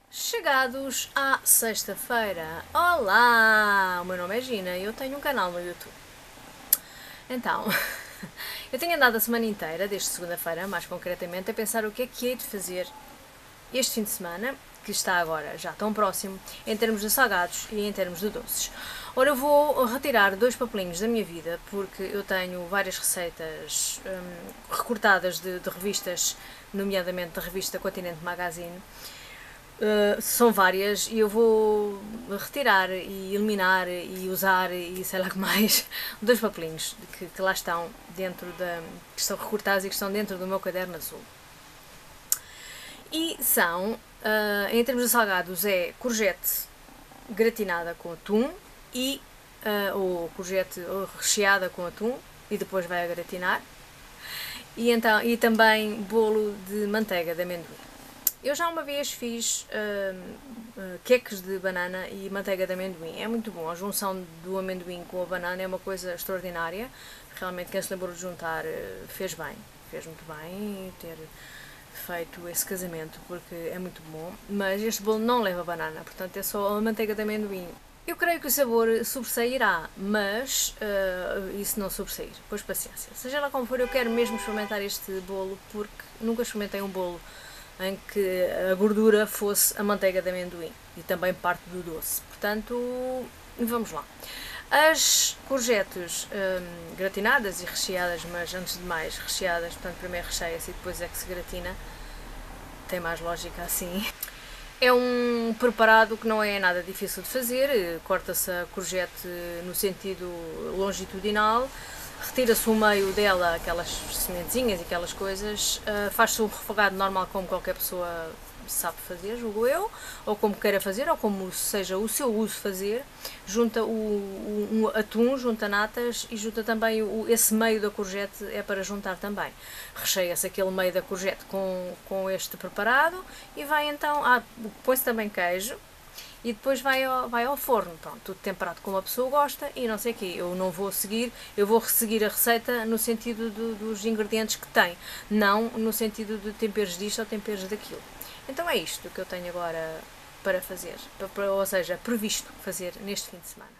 Chegados à sexta-feira. Olá! O meu nome é Gina e eu tenho um canal no YouTube. Então, eu tenho andado a semana inteira, desde segunda-feira, mais concretamente, a pensar o que é que hei de fazer este fim de semana, que está agora já tão próximo, em termos de salgados e em termos de doces. Ora, eu vou retirar dois papelinhos da minha vida, porque eu tenho várias receitas recortadas de revistas, nomeadamente da revista Continente Magazine. São várias e eu vou retirar e eliminar e usar e sei lá que mais dois papelinhos que lá estão dentro da. Que estão recortados e que estão dentro do meu caderno azul. E são, em termos de salgados, é courgette gratinada com atum e ou courgette recheada com atum e depois vai a gratinar. E também bolo de manteiga de amendoim. Eu já uma vez fiz queques de banana e manteiga de amendoim. É muito bom. A junção do amendoim com a banana é uma coisa extraordinária. Realmente quem se lembrou de juntar fez bem. Fez muito bem ter feito esse casamento porque é muito bom. Mas este bolo não leva banana, portanto é só a manteiga de amendoim. Eu creio que o sabor sobressairá, mas e se não sobressair? Pois paciência. Seja lá como for, eu quero mesmo experimentar este bolo porque nunca experimentei um bolo em que a gordura fosse a manteiga de amendoim e também parte do doce. Portanto, vamos lá. As courgettes gratinadas e recheadas, mas antes de mais recheadas, portanto primeiro recheia-se e depois é que se gratina, tem mais lógica assim. É um preparado que não é nada difícil de fazer, corta-se a courgette no sentido longitudinal, retira-se o meio dela, aquelas sementezinhas e aquelas coisas, faz-se um refogado normal como qualquer pessoa sabe fazer, julgo eu, ou como queira fazer, ou como seja o seu uso fazer, junta o atum, junta natas e junta também esse meio da courgette, é para juntar também. Recheia-se aquele meio da courgette com este preparado e vai então, põe-se também queijo, e depois vai ao forno, pronto, tudo temperado como a pessoa gosta e não sei o quê. Eu não vou seguir, eu vou seguir a receita no sentido dos ingredientes que tem, não no sentido de temperos disto ou temperos daquilo. Então é isto que eu tenho agora para fazer, ou seja, previsto fazer neste fim de semana.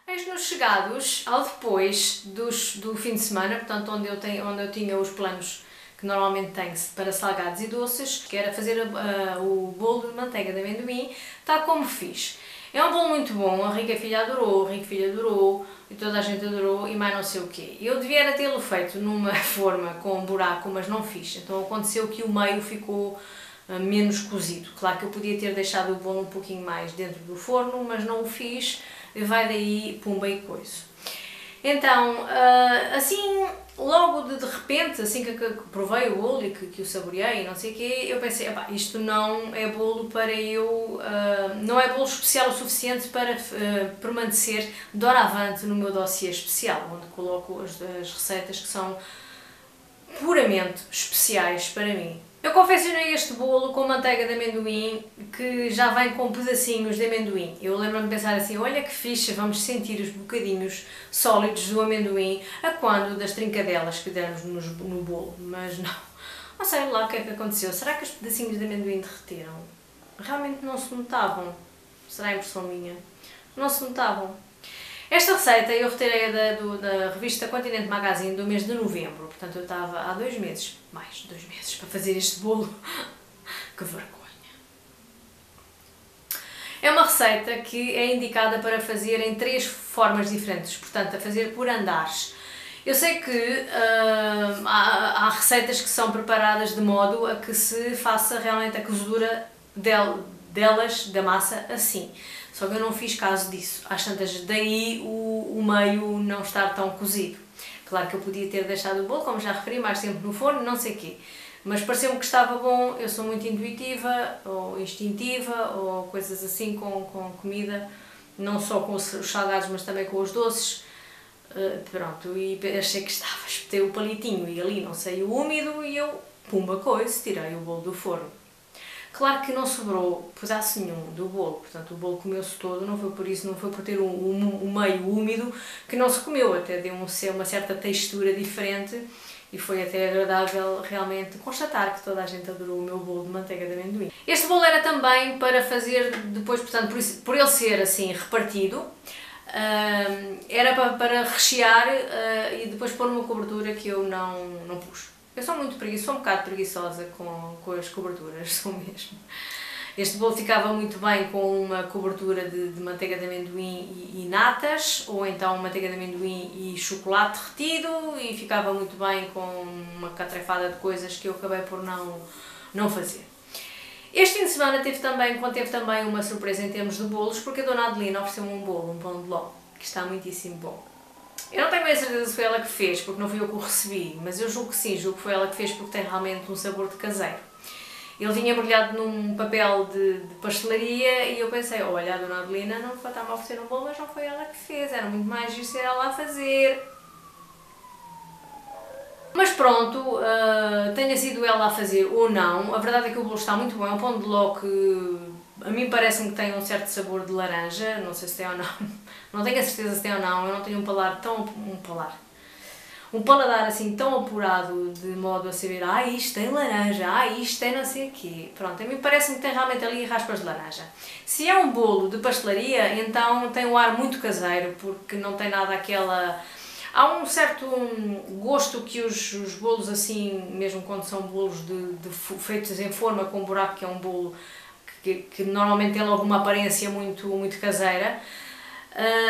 Eis-nos chegados ao depois do fim de semana, portanto, onde eu tinha os planos que normalmente tenho para salgados e doces, que era fazer o bolo de manteiga de amendoim, tal como fiz. É um bolo muito bom, a Rica Filha adorou, o Rico Filho adorou, e toda a gente adorou, e mais não sei o quê. Eu devia tê-lo feito numa forma com um buraco, mas não fiz. Então aconteceu que o meio ficou menos cozido. Claro que eu podia ter deixado o bolo um pouquinho mais dentro do forno, mas não o fiz, vai daí pumba e coisa. Então, assim, logo de repente, assim que provei o bolo e que o saboreei e não sei o quê, eu pensei, isto não é bolo para eu, não é bolo especial o suficiente para permanecer doravante no meu dossiê especial, onde coloco as receitas que são puramente especiais para mim. Eu confeccionei este bolo com manteiga de amendoim que já vem com pedacinhos de amendoim. Eu lembro-me de pensar assim, olha que fixe, vamos sentir os bocadinhos sólidos do amendoim a quando das trincadelas que demos no bolo, mas não sei lá o que é que aconteceu. Será que os pedacinhos de amendoim derreteram? Realmente não se notavam. Será a impressão minha? Não se notavam. Esta receita eu retirei da revista Continente Magazine do mês de novembro, portanto eu estava há 2 meses, mais de 2 meses, para fazer este bolo. Que vergonha! É uma receita que é indicada para fazer em 3 formas diferentes, portanto a fazer por andares. Eu sei que há receitas que são preparadas de modo a que se faça realmente a cozedura delas, da massa, assim. Só que eu não fiz caso disso. Às tantas, daí o meio não estar tão cozido. Claro que eu podia ter deixado o bolo, como já referi, mais tempo no forno, não sei o quê. Mas pareceu-me que estava bom, eu sou muito intuitiva, ou instintiva, ou coisas assim com comida. Não só com os salgados, mas também com os doces. Pronto, e achei que estava, espetei o palitinho e ali não saiu úmido e eu, pumba coisa, tirei o bolo do forno. Claro que não sobrou pedaço nenhum do bolo, portanto o bolo comeu-se todo, não foi por isso, não foi por ter um meio úmido que não se comeu, até deu uma certa textura diferente e foi até agradável realmente constatar que toda a gente adorou o meu bolo de manteiga de amendoim. Este bolo era também para fazer depois, portanto, por ele ser assim repartido, era para rechear e depois pôr uma cobertura que eu não pus. Eu sou muito preguiçosa, sou um bocado preguiçosa com as coberturas, sou mesmo. Este bolo ficava muito bem com uma cobertura de manteiga de amendoim e natas, ou então manteiga de amendoim e chocolate derretido, e ficava muito bem com uma catrefada de coisas que eu acabei por não fazer. Este fim de semana conteve também uma surpresa em termos de bolos, porque a Dona Adelina ofereceu-me um bolo, um pão de ló, que está muitíssimo bom. Eu não tenho bem a certeza se foi ela que fez, porque não fui eu que o recebi, mas eu julgo que sim, julgo que foi ela que fez porque tem realmente um sabor de caseiro. Ele vinha embrulhado num papel de pastelaria e eu pensei, olha, a Dona Adelina não está-me a oferecer um bolo, mas não foi ela que fez, era muito mais giro ser ela a fazer. Mas pronto, tenha sido ela a fazer ou não, a verdade é que o bolo está muito bom, é um pão de ló que a mim parece-me que tem um certo sabor de laranja, não sei se tem ou não, não tenho a certeza se tem ou não, eu não tenho um paladar assim tão apurado de modo a saber, isto tem laranja, isto tem não sei o quê. Pronto, a mim parece-me que tem realmente ali raspas de laranja. Se é um bolo de pastelaria, então tem um ar muito caseiro, porque não tem nada aquela... Há um certo gosto que os bolos assim, mesmo quando são bolos feitos em forma com buraco, que é um bolo que normalmente tem logo uma aparência muito caseira.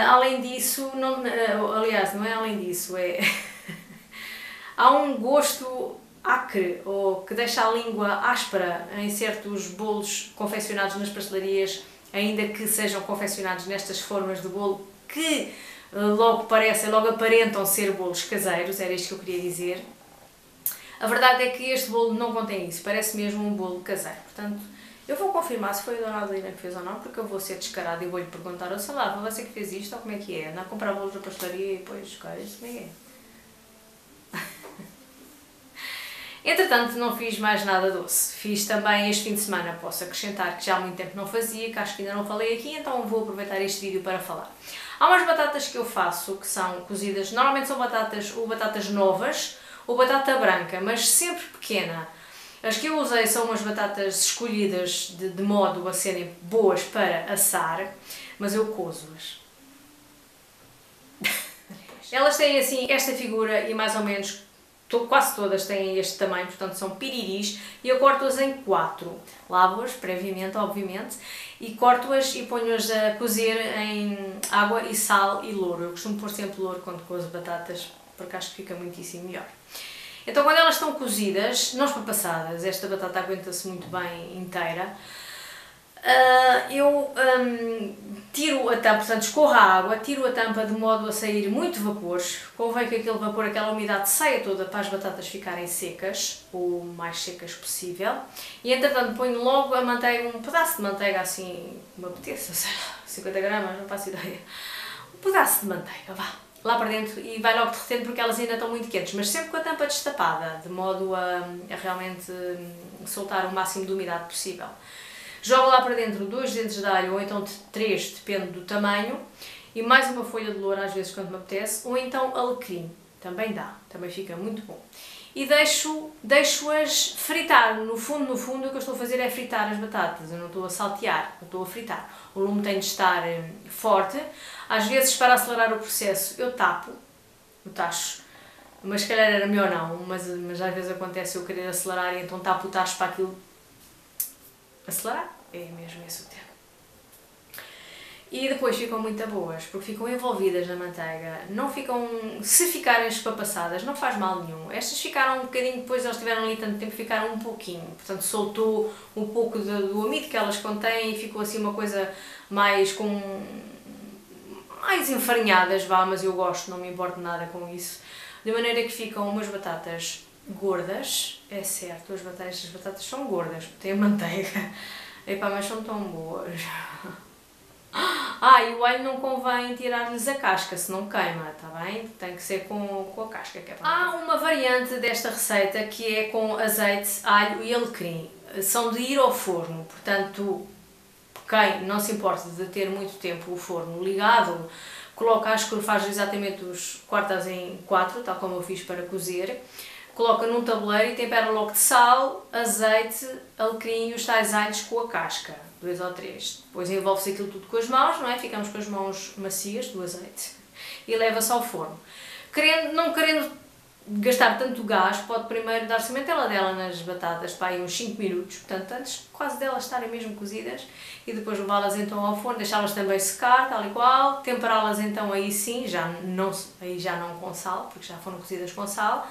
Além disso, aliás, não é além disso, é... Há um gosto acre, ou que deixa a língua áspera em certos bolos confeccionados nas pastelarias, ainda que sejam confeccionados nestas formas de bolo, que logo aparentam ser bolos caseiros, era isto que eu queria dizer. A verdade é que este bolo não contém isso, parece mesmo um bolo caseiro. Portanto, eu vou confirmar se foi a Dona Adelina que fez ou não, porque eu vou ser descarada e vou-lhe perguntar, sei lá, foi você que fez isto ou como é que é? Anda a comprar bolos da pastelaria e depois, cara, isso como é que é? Entretanto, não fiz mais nada doce. Fiz também este fim de semana, posso acrescentar que já há muito tempo não fazia, que acho que ainda não falei aqui, então vou aproveitar este vídeo para falar. Há umas batatas que eu faço que são cozidas, normalmente são batatas novas ou batata branca, mas sempre pequena. As que eu usei são umas batatas escolhidas de modo a serem boas para assar, mas eu cozo-as. Elas têm assim esta figura e mais ou menos quase todas têm este tamanho, portanto são piriris, e eu corto-as em 4. Lavo-as previamente, obviamente, e corto-as e ponho-as a cozer em água e sal e louro. Eu costumo pôr sempre louro quando cozo batatas, porque acho que fica muitíssimo melhor. Então quando elas estão cozidas, não espapassadas, esta batata aguenta-se muito bem inteira, eu tiro a tampa, portanto escorro a água, tiro a tampa de modo a sair muito vapores, convém que aquele vapor, aquela umidade saia toda para as batatas ficarem secas, o mais secas possível, e entretanto ponho logo a manteiga, um pedaço de manteiga assim, me apeteça, sei lá, 50 gramas, não faço ideia, um pedaço de manteiga, vá, lá para dentro e vai logo derretendo porque elas ainda estão muito quentes, mas sempre com a tampa destapada, de modo a realmente soltar o máximo de umidade possível. Jogo lá para dentro 2 dentes de alho, ou então 3, depende do tamanho, e mais uma folha de louro às vezes quando me apetece, ou então alecrim, também dá, também fica muito bom. E deixo-as fritar, no fundo o que eu estou a fazer é fritar as batatas, eu não estou a saltear, eu estou a fritar. O lume tem de estar forte, às vezes para acelerar o processo eu tapo o tacho, mas se calhar era melhor não, mas às vezes acontece eu querer acelerar e então tapo o tacho para aquilo acelerar, é mesmo esse o termo. E depois ficam muito boas, porque ficam envolvidas na manteiga, não ficam, se ficarem espapassadas não faz mal nenhum. Estas ficaram um bocadinho, depois elas estiveram ali tanto tempo, ficaram um pouquinho, portanto soltou um pouco do amido que elas contêm e ficou assim uma coisa mais mais enfarinhadas, vá, mas eu gosto, não me importo nada com isso. De maneira que ficam umas batatas gordas, é certo, as batatas são gordas, têm manteiga, epá, mas são tão boas. E o alho não convém tirar-lhes a casca, senão queima, está bem? Tem que ser com a casca. Que é para Há uma variante desta receita que é com azeite, alho e alecrim. São de ir ao forno, portanto, quem não se importa de ter muito tempo o forno ligado, faz exatamente os quartas em 4, tal como eu fiz para cozer. coloca num tabuleiro e tempera logo de sal, azeite, alecrim e os tais alhos com a casca, 2 ou 3. Depois envolve-se aquilo tudo com as mãos, não é? Ficamos com as mãos macias do azeite e leva-se ao forno. Não querendo gastar tanto gás, pode primeiro dar-se uma enteladela nas batatas para aí uns 5 minutos, portanto antes quase delas estarem mesmo cozidas, e depois levá-las então ao forno, deixá-las também secar, tal e qual, temperá-las então aí sim, aí já não com sal, porque já foram cozidas com sal,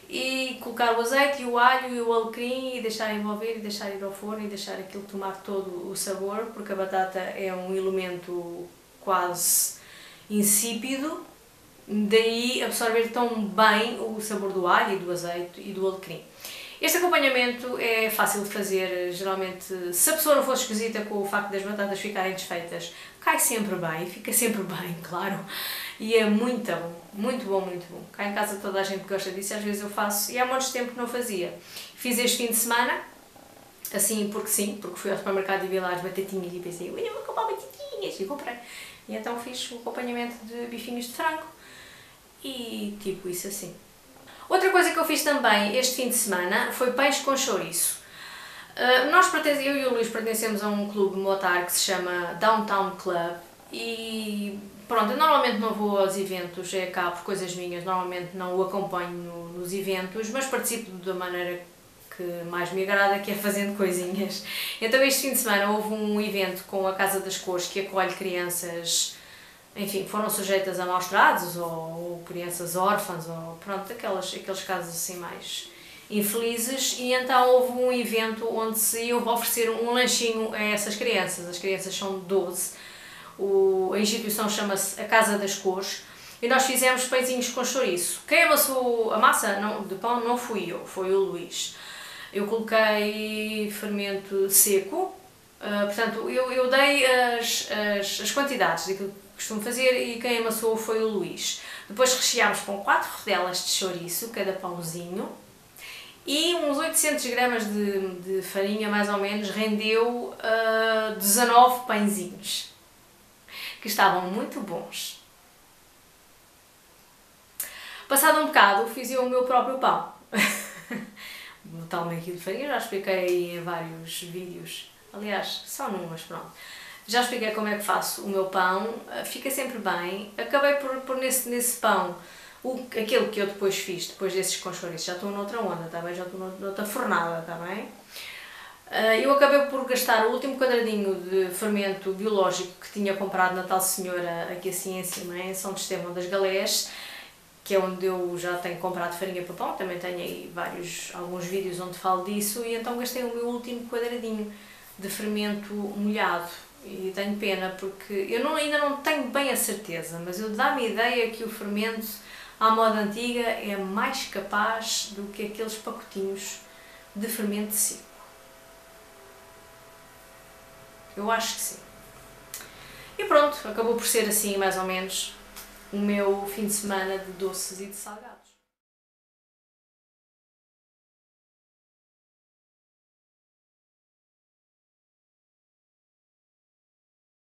e colocar o azeite e o alho e o alecrim e deixar envolver e deixar ir ao forno e deixar aquilo tomar todo o sabor, porque a batata é um elemento quase insípido, daí absorver tão bem o sabor do alho e do azeite e do alecrim. Este acompanhamento é fácil de fazer, geralmente, se a pessoa não fosse esquisita com o facto das batatas ficarem desfeitas, cai sempre bem, fica sempre bem, claro, e é muito bom, muito bom, muito bom. Cá em casa toda a gente gosta disso, às vezes eu faço, e há muito tempo que não fazia. Fiz este fim de semana, assim porque sim, porque fui ao supermercado e vi lá as batatinhas e pensei, eu vou comprar batatinhas, e comprei. E então fiz o acompanhamento de bifinhos de frango, e tipo isso assim. Outra coisa que eu fiz também este fim de semana foi peixe com chouriço. Eu e o Luís pertencemos a um clube motar que se chama Downtown Club e pronto, eu normalmente não vou aos eventos, é cá por coisas minhas, normalmente não o acompanho nos eventos, mas participo da maneira que mais me agrada, que é fazendo coisinhas. Então este fim de semana houve um evento com a Casa das Cores que acolhe crianças, enfim, foram sujeitas a maus tratos, ou crianças órfãs, ou pronto, aqueles casos assim mais infelizes, e então houve um evento onde se ia oferecer um lanchinho a essas crianças. As crianças são 12, a instituição chama-se a Casa das Cores, e nós fizemos pãezinhos com chouriço. Quem amassou a massa de pão não fui eu, foi o Luís. Eu coloquei fermento seco, portanto eu dei as quantidades daquilo que costumo fazer e quem amassou foi o Luís. Depois recheámos com 4 rodelas de chouriço, cada pãozinho, e uns 800 gramas de farinha, mais ou menos, rendeu 19 pãezinhos, que estavam muito bons. Passado um bocado, fiz eu o meu próprio pão. O tal meio quilo de farinha, já expliquei em vários vídeos, aliás, só num, mas pronto. Já expliquei como é que faço o meu pão, fica sempre bem. Acabei por pôr nesse pão aquele que eu depois fiz, depois desses com chouriço. Já estou noutra onda, está bem? Já estou noutra fornada, está bem? Eu acabei por gastar o último quadradinho de fermento biológico que tinha comprado na tal senhora aqui assim em cima, em São Estevão das Galés, que é onde eu já tenho comprado farinha para pão, também tenho aí alguns vídeos onde falo disso, e então gastei o meu último quadradinho de fermento molhado. E tenho pena porque eu ainda não tenho bem a certeza, mas eu dá-me a ideia que o fermento à moda antiga é mais capaz do que aqueles pacotinhos de fermento seco. Eu acho que sim. E pronto, acabou por ser assim mais ou menos o meu fim de semana de doces e de salgados.